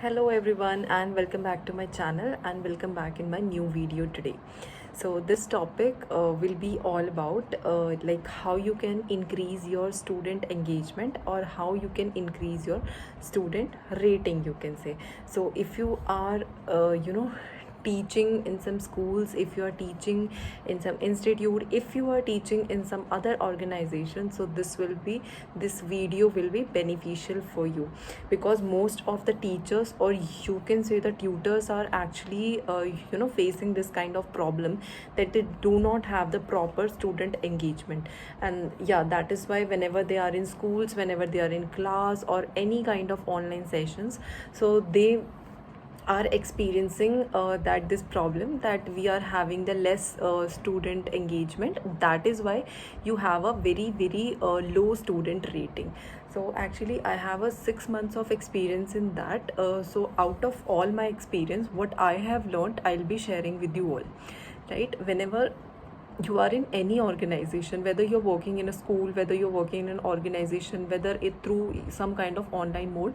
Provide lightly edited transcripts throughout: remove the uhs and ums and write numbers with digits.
Hello everyone and welcome back to my channel and welcome back in my new video today. So this topic will be all about like how you can increase your student engagement or how you can increase your student rating, you can say. So if you are teaching in some schools, if you are teaching in some institute, if you are teaching in some other organization, so this video will be beneficial for you, because most of the teachers, or you can say the tutors, are actually facing this kind of problem, that they do not have the proper student engagement. And yeah, that is why whenever they are in schools, whenever they are in class or any kind of online sessions, so they are experiencing that this problem, that we are having the less student engagement. That is why you have a very low student rating. So actually I have a 6 months of experience in that. So out of all my experience, what I have learned, I'll be sharing with you all. Right, whenever you are in any organization, whether you're working in a school, whether you're working in an organization, whether it through some kind of online mode,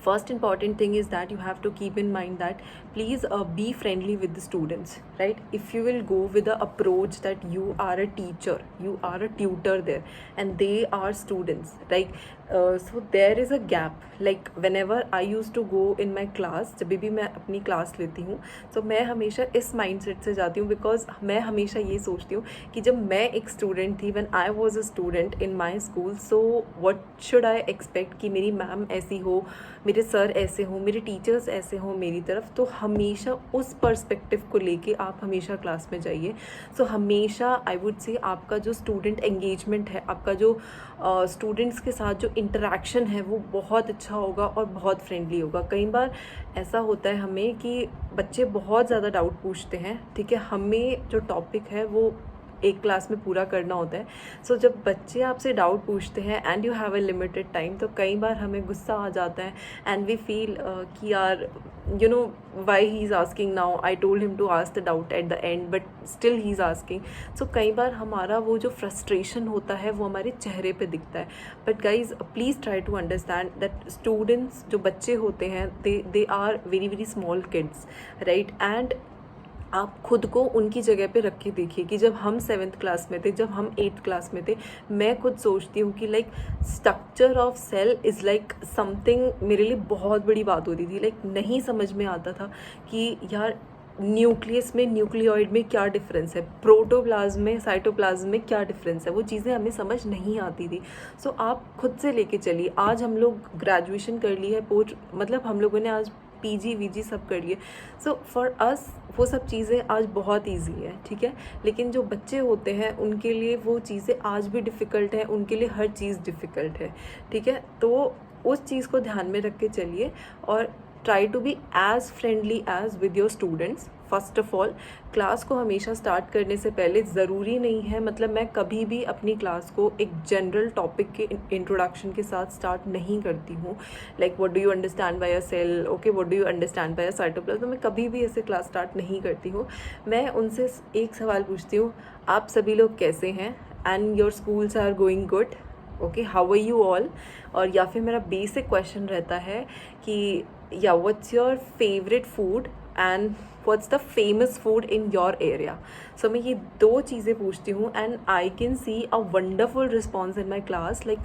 first important thing is that you have to keep in mind that please be friendly with the students. Right, if you will go with the approach that you are a teacher, you are a tutor there, and they are students, like so there is a gap. Like whenever I used to go in my class, जब भी मैं अपनी class लेती हूँ, तो मैं हमेशा इस माइंडसेट से जाती हूँ, बिकॉज मैं हमेशा ये सोचती हूँ कि जब मैं एक स्टूडेंट थी, when I was a student in my school, so what should I expect कि मेरी मैम ऐसी हो, मेरे सर ऐसे हों, मेरे टीचर्स ऐसे हों मेरी तरफ। तो हमेशा उस पर्सपेक्टिव को लेके आप हमेशा क्लास में जाइए। सो हमेशा आई वुड से आपका जो स्टूडेंट एंगेजमेंट है, आपका जो स्टूडेंट्स के साथ जो इंटरेक्शन है, वो बहुत अच्छा होगा और बहुत फ्रेंडली होगा। कई बार ऐसा होता है हमें कि बच्चे बहुत ज़्यादा डाउट पूछते हैं, ठीक है, हमें जो टॉपिक है वो एक क्लास में पूरा करना होता है। सो जब बच्चे आपसे डाउट पूछते हैं and you have a limited time, तो कई बार हमें गुस्सा आ जाता है एंड वी फील कि यार why he is asking now, I told him to ask the doubt at the end but still he is asking. So कई बार हमारा वो जो फ्रस्ट्रेशन होता है वो हमारे चेहरे पे दिखता है। But guys please try to understand that students, जो बच्चे होते हैं, they are very small kids, right. And आप खुद को उनकी जगह पे रख के देखिए कि जब हम 7th क्लास में थे, जब हम 8th क्लास में थे, मैं खुद सोचती हूँ कि like structure of cell is like something, मेरे लिए बहुत बड़ी बात होती थी। लाइक नहीं समझ में आता था कि यार न्यूक्लियस में, न्यूक्लियोइड में क्या डिफरेंस है, प्रोटोप्लाज्म में, साइटोप्लाज्म में क्या डिफरेंस है, वो चीज़ें हमें समझ नहीं आती थी। सो आप खुद से लेके चलिए। आज हम लोग ग्रेजुएशन कर ली है, मतलब हम लोगों ने आज पीजी वीजी सब कर लिए। सो फॉर अस वो सब चीज़ें आज बहुत इजी है, ठीक है। लेकिन जो बच्चे होते हैं उनके लिए वो चीज़ें आज भी डिफ़िकल्ट है, उनके लिए हर चीज़ डिफ़िकल्ट है, ठीक है। तो उस चीज़ को ध्यान में रख के चलिए और try to be as friendly as with your students. First of all, class को हमेशा स्टार्ट करने से पहले ज़रूरी नहीं है, मतलब मैं कभी भी अपनी क्लास को एक जनरल टॉपिक के इंट्रोडक्शन के साथ स्टार्ट नहीं करती हूँ। Like what do you understand by a cell, okay, what do you understand by a cytoplasm. तो मैं कभी भी ऐसे क्लास स्टार्ट नहीं करती हूँ। मैं उनसे एक सवाल पूछती हूँ, आप सभी लोग कैसे हैं, and your schools are going good, okay, how are you all. और या फिर मेरा बेसिक क्वेश्चन रहता है कि या what's your favourite food and what's the famous food in your area. So मैं ये दो चीज़ें पूछती हूँ and I can see a wonderful response in my class. Like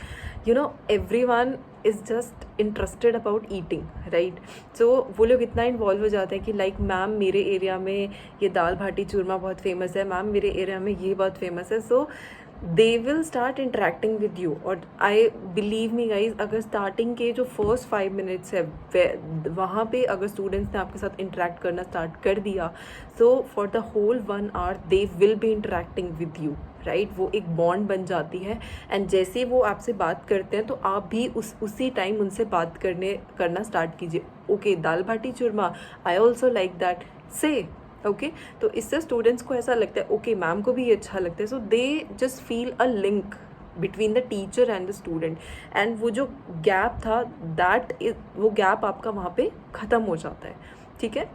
every one is just interested about eating, right. So वो लोग इतना involve हो जाते हैं कि लाइक मैम मेरे एरिया में ये दाल बाटी चूरमा बहुत फेमस है, मैम मेरे एरिया में ये बहुत फेमस है। So they will start interacting with you. और आई बिलीव मी गाइज, अगर स्टार्टिंग के जो फर्स्ट 5 मिनट्स है वहाँ पे अगर स्टूडेंट्स ने आपके साथ इंटरेक्ट करना स्टार्ट कर दिया, so for the whole 1 hour they will be interacting with you, right. वो एक बॉन्ड बन जाती है एंड जैसे वो आपसे बात करते हैं तो आप भी उसी टाइम उनसे बात करना स्टार्ट कीजिए। Okay, dal baati churma, I also like that, say okay. तो इससे स्टूडेंट्स को ऐसा लगता है ओके मैम को भी ये अच्छा लगता है। So they just feel a link between the teacher and the student, and वो जो गैप था वो गैप आपका वहाँ पे ख़त्म हो जाता है, ठीक है।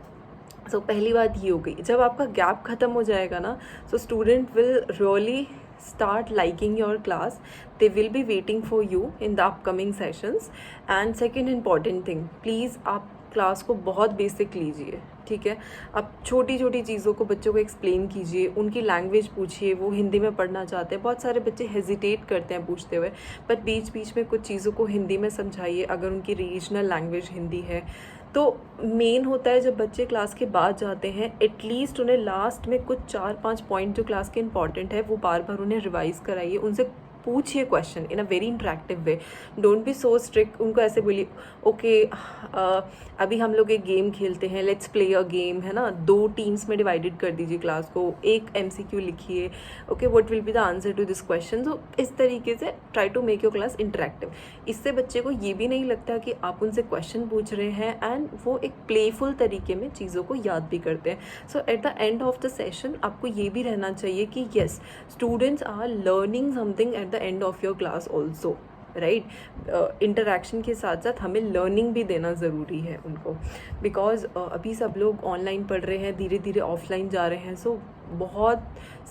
सो पहली बात ये हो गई। जब आपका गैप ख़त्म हो जाएगा ना, so student will really start liking your class. They will be waiting for you in the upcoming sessions. And second important thing, please आप क्लास को बहुत बेसिक लीजिए, ठीक है। आप छोटी छोटी चीज़ों को बच्चों को एक्सप्लेन कीजिए, उनकी लैंग्वेज पूछिए, वो हिंदी में पढ़ना चाहते हैं। बहुत सारे बच्चे हेजिटेट करते हैं पूछते हुए, पर बीच बीच में कुछ चीज़ों को हिंदी में समझाइए अगर उनकी रीजनल लैंग्वेज हिंदी है। तो मेन होता है जब बच्चे क्लास के बाद जाते हैं, एटलीस्ट उन्हें लास्ट में कुछ 4-5 पॉइंट जो क्लास के इंपॉर्टेंट है वो बार बार उन्हें रिवाइज़ कराइए, उनसे पूछिए question in a very interactive way. Don't be so strict, उनको ऐसे बोलिए ओके अभी हम लोग एक गेम खेलते हैं, लेट्स प्ले अ गेम, है ना। 2 टीम्स में डिवाइडेड कर दीजिए क्लास को, एक MCQ लिखिए, okay what will be the answer to this question. तो इस तरीके से try to make your class interactive. इससे बच्चे को ये भी नहीं लगता कि आप उनसे क्वेश्चन पूछ रहे हैं, एंड वो एक प्लेफुल तरीके में चीज़ों को याद भी करते हैं। So at the end of the session आपको ये भी रहना चाहिए कि yes, students are learning something at the end of your class also, right. Interaction के साथ साथ हमें लर्निंग भी देना ज़रूरी है उनको, बिकॉज अभी सब लोग ऑनलाइन पढ़ रहे हैं, धीरे धीरे ऑफलाइन जा रहे हैं। सो बहुत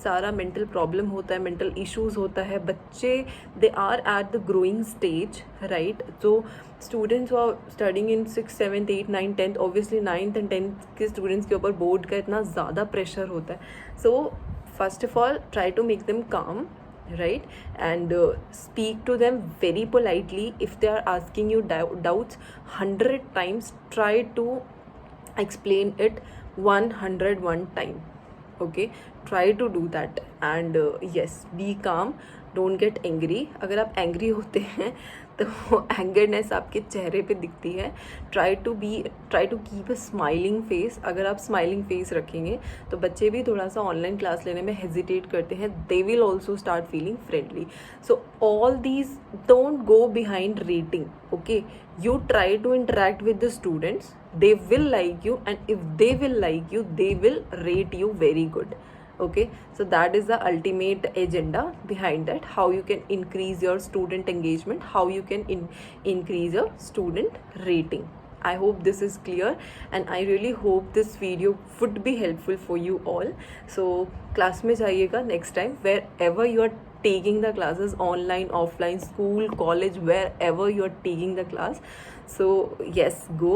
सारा मेंटल प्रॉब्लम होता है, मेंटल इश्यूज होता है। बच्चे they are at the growing stage, right. तो students are studying in 6th 7th 8th 9th 10th, obviously 9th and 10th के स्टूडेंट्स के ऊपर बोर्ड का इतना ज़्यादा प्रेशर होता है। So first of all try to make them काम, right, and speak to them very politely. If they are asking you doubts 100 times, try to explain it 101 time, okay, try to do that. And yes, be calm, don't get angry. अगर आप angry होते हैं तो angerness आपके चेहरे पे दिखती है। Try to keep a smiling face. अगर आप स्माइलिंग फेस रखेंगे तो बच्चे भी थोड़ा सा ऑनलाइन क्लास लेने में हेजिटेट करते हैं, they will also start feeling friendly. So all these don't go behind rating, okay. You try to interact with the students, they will like you, and if they will like you, they will rate you very good, okay. So that is the ultimate agenda behind that, how you can increase your student engagement, how you can increase your student rating. I hope this is clear, and I really hope this video would be helpful for you all. So class में जाइएगा next time, wherever you are taking the classes, online, offline, school, college, wherever you are taking the class. So yes, go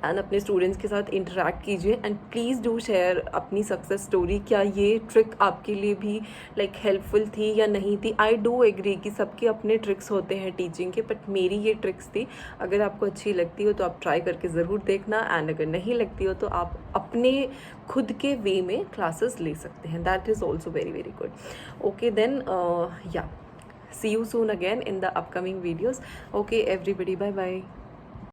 and अपने students के साथ interact कीजिए, and please do share अपनी success story. क्या ये trick आपके लिए भी लाइक हेल्पफुल थी या नहीं थी? आई डू एग्री कि सबके अपने ट्रिक्स होते हैं टीचिंग के, बट मेरी ये ट्रिक्स थी। अगर आपको अच्छी लगती हो तो आप ट्राई करके ज़रूर देखना, एंड अगर नहीं लगती हो तो आप अपने खुद के वे में क्लासेस ले सकते हैं। That is also very very good, okay. Then yeah, see you soon again in the upcoming videos, okay everybody, bye bye.